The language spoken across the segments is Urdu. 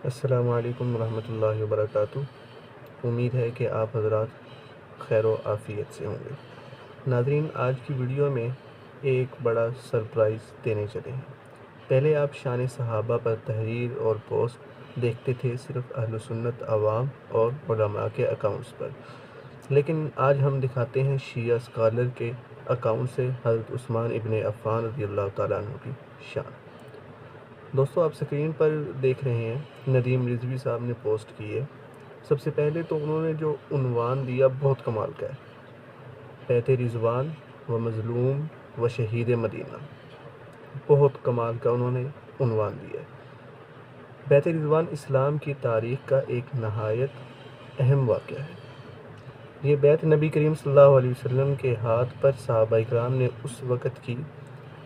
السلام علیکم ورحمۃ اللہ وبرکاتہ۔ امید ہے کہ آپ حضرات خیر و عافیت سے ہوں گے۔ ناظرین، آج کی ویڈیو میں ایک بڑا سرپرائز دینے چلے ہیں۔ پہلے آپ شان صحابہ پر تحریر اور پوسٹ دیکھتے تھے صرف اہل سنت عوام اور علماء کے اکاؤنٹس پر، لیکن آج ہم دکھاتے ہیں شیعہ اسکالر کے اکاؤنٹ سے حضرت عثمان ابن عفان رضی اللہ تعالیٰ عنہ کی شان۔ دوستو، آپ سکرین پر دیکھ رہے ہیں ندیم رضوی صاحب نے پوسٹ کی ہے۔ سب سے پہلے تو انہوں نے جو عنوان دیا بہت کمال کا ہے، بیت رضوان و مظلوم و شہید مدینہ۔ بہت کمال کا انہوں نے عنوان دیا ہے۔ بیت رضوان اسلام کی تاریخ کا ایک نہایت اہم واقعہ ہے۔ یہ بیت نبی کریم صلی اللہ علیہ وسلم کے ہاتھ پر صحابہ اکرام نے اس وقت کی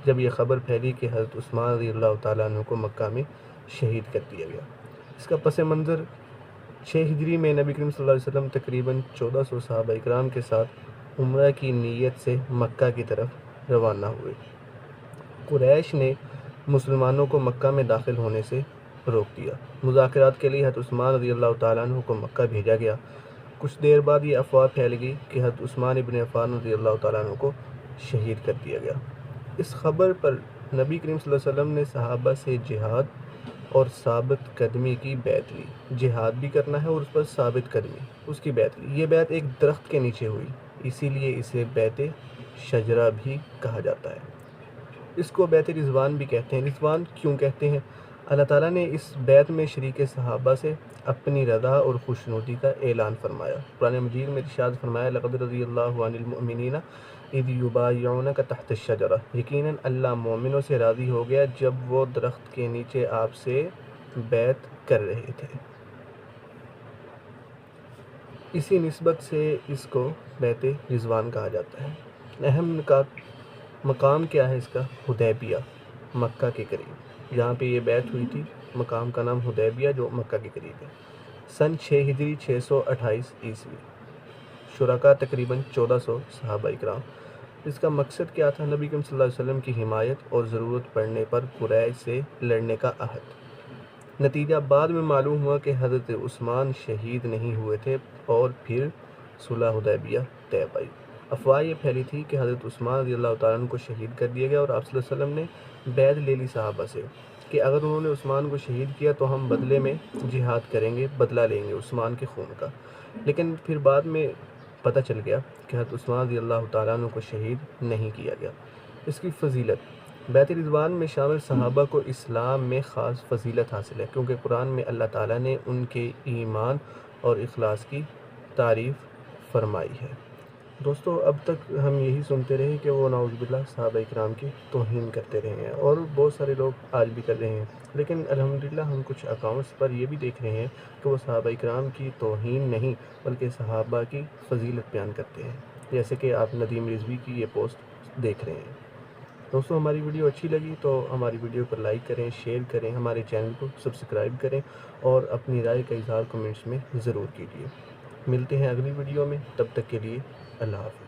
جب یہ خبر پھیلی کہ حضرت عثمان رضی اللہ تعالیٰ عنہ کو مکہ میں شہید کر دیا گیا۔ اس کا پس منظر 6 ہجری میں نبی کریم صلی اللہ علیہ وسلم تقریباً 1400 صحابہ اکرام کے ساتھ عمرہ کی نیت سے مکہ کی طرف روانہ ہوئے۔ قریش نے مسلمانوں کو مکہ میں داخل ہونے سے روک دیا۔ مذاکرات کے لیے حضرت عثمان رضی اللہ تعالیٰ عنہ کو مکہ بھیجا گیا۔ کچھ دیر بعد یہ افواہ پھیل گئی کہ حضرت عثمان ابن عفان رضی اللہ تعالیٰ عنہ کو شہید کر دیا گیا۔ اس خبر پر نبی کریم صلی اللہ علیہ وسلم نے صحابہ سے جہاد اور ثابت قدمی کی بیعت لی۔ جہاد بھی کرنا ہے اور اس پر ثابت قدمی، اس کی بیعت لی۔ یہ بیعت ایک درخت کے نیچے ہوئی، اسی لیے اسے بیعت شجرہ بھی کہا جاتا ہے۔ اس کو بیعت رضوان بھی کہتے ہیں۔ رضوان کیوں کہتے ہیں؟ اللہ تعالیٰ نے اس بیعت میں شریک صحابہ سے اپنی رضا اور خوشنودی کا اعلان فرمایا۔ قرآن مجید میں ارشاد فرمایا، لقد رضی اللہ عن المؤمنین اذ یبایعونک تحت الشجرہ، یقیناً اللہ مومنوں سے راضی ہو گیا جب وہ درخت کے نیچے آپ سے بیعت کر رہے تھے۔ اسی نسبت سے اس کو بیعت رضوان کہا جاتا ہے۔ اہم نکات، مقام کیا ہے اس کا؟ حدیبیہ، مکہ کے قریب جہاں پہ یہ بیعت ہوئی تھی، مقام کا نام حدیبیہ جو مکہ کے قریب ہے۔ سن 6 ہجری 628 عیسوی، شرکاء تقریباً 1400 صحابہ اکرام۔ اس کا مقصد کیا تھا؟ نبی کریم صلی اللہ علیہ وسلم کی حمایت اور ضرورت پڑنے پر قریش سے لڑنے کا عہد۔ نتیجہ بعد میں معلوم ہوا کہ حضرت عثمان شہید نہیں ہوئے تھے اور پھر صلح حدیبیہ طے پائی۔ افواہ یہ پھیلی تھی کہ حضرت عثمان رضی اللہ تعالیٰ عنہ کو شہید کر دیا گیا اور آپ صلی اللہ علیہ وسلم نے بیعت لے لی صحابہ سے کہ اگر انہوں نے عثمان کو شہید کیا تو ہم بدلے میں جہاد کریں گے، بدلہ لیں گے عثمان کے خون کا۔ لیکن پھر بعد میں پتہ چل گیا کہ حضرت عثمان رضی اللہ تعالیٰ عنہ کو شہید نہیں کیا گیا۔ اس کی فضیلت، بیعت رضوان میں شامل صحابہ کو اسلام میں خاص فضیلت حاصل ہے، کیونکہ قرآن میں اللہ تعالیٰ نے ان کے ایمان اور اخلاص کی تعریف فرمائی ہے۔ دوستو، اب تک ہم یہی سنتے رہے کہ وہ نعوذ باللہ صحابہ اکرام کی توہین کرتے رہے ہیں، اور بہت سارے لوگ آج بھی کر رہے ہیں، لیکن الحمدللہ ہم کچھ اکاؤنٹس پر یہ بھی دیکھ رہے ہیں کہ وہ صحابہ اکرام کی توہین نہیں بلکہ صحابہ کی فضیلت بیان کرتے ہیں، جیسے کہ آپ ندیم رضوی کی یہ پوسٹ دیکھ رہے ہیں۔ دوستو، ہماری ویڈیو اچھی لگی تو ہماری ویڈیو کو لائک کریں، شیئر کریں، ہمارے چینل کو سبسکرائب کریں اور اپنی رائے کا اظہار کمنٹس میں ضرور کیجیے۔ ملتے ہیں اگلی ویڈیو میں، تب تک کے لیے اللہ حافظ۔